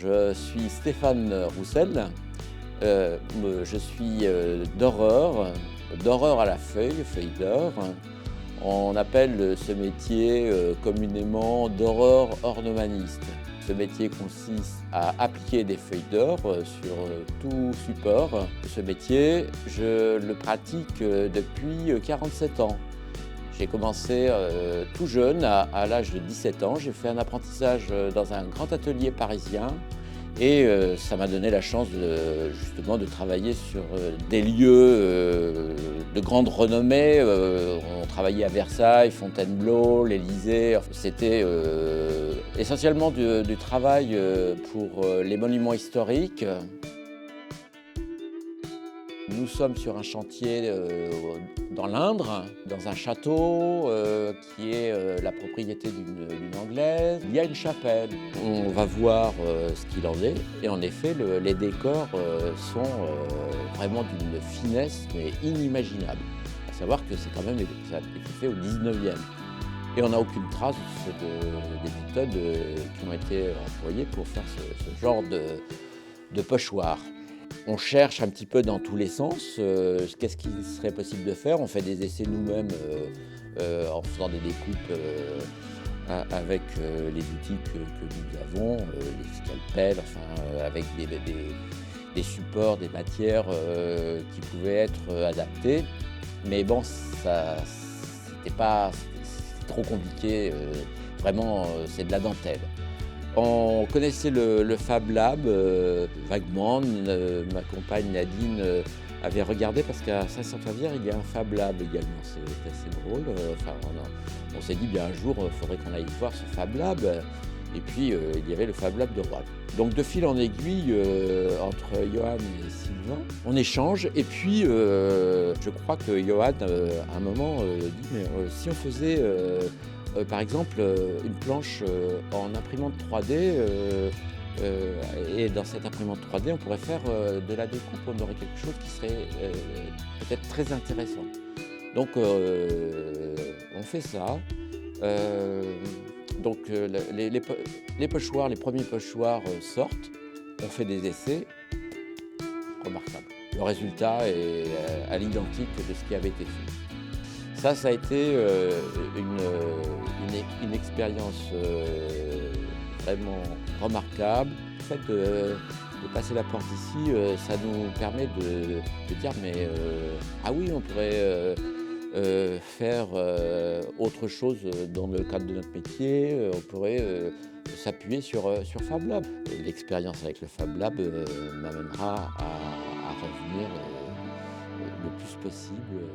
Je suis Stéphane Roussel, je suis doreur à la feuille d'or. On appelle ce métier communément doreur ornemaniste. Ce métier consiste à appliquer des feuilles d'or sur tout support. Ce métier, je le pratique depuis 47 ans. J'ai commencé tout jeune, à l'âge de 17 ans. J'ai fait un apprentissage dans un grand atelier parisien et ça m'a donné la chance justement de travailler sur des lieux de grande renommée. On travaillait à Versailles, Fontainebleau, l'Élysée. C'était essentiellement du travail pour les monuments historiques. Nous sommes sur un chantier dans l'Indre, dans un château qui est la propriété d'une Anglaise. Il y a une chapelle. On va voir ce qu'il en est. Et en effet, les décors sont vraiment d'une finesse mais inimaginable. À savoir que ça a été fait au 19e. Et on n'a aucune trace des méthodes qui ont été employées pour faire ce genre de pochoir. On cherche un petit peu dans tous les sens, qu'est-ce qu'il serait possible de faire. On fait des essais nous-mêmes en faisant des découpes avec les outils que nous avons, les scalpels, avec des supports, des matières qui pouvaient être adaptées. Mais bon, c'était trop compliqué, vraiment c'est de la dentelle. On connaissait le Fab Lab vaguement. Ma compagne Nadine avait regardé parce qu'à Saint-Saint-Favière, il y a un Fab Lab également. C'est assez drôle. On s'est dit bien un jour, il faudrait qu'on aille voir ce Fab Lab. Et puis, il y avait le Fab Lab de Rouen. Donc, de fil en aiguille, entre Johan et Sylvain, on échange. Et puis, je crois que Johan, à un moment, dit « Mais si on faisait… par exemple, une planche en imprimante 3D, et dans cette imprimante 3D, on pourrait faire de la découpe, on aurait quelque chose qui serait peut-être très intéressant. Donc, on fait ça. Donc, les pochoirs, les premiers pochoirs sortent, on fait des essais, remarquables. Le résultat est à l'identique de ce qui avait été fait. Ça a été une expérience vraiment remarquable. Le fait de passer la porte ici, ça nous permet de dire mais ah oui, on pourrait faire autre chose dans le cadre de notre métier, on pourrait s'appuyer sur Fab Lab. L'expérience avec le Fab Lab m'amènera à revenir le plus possible.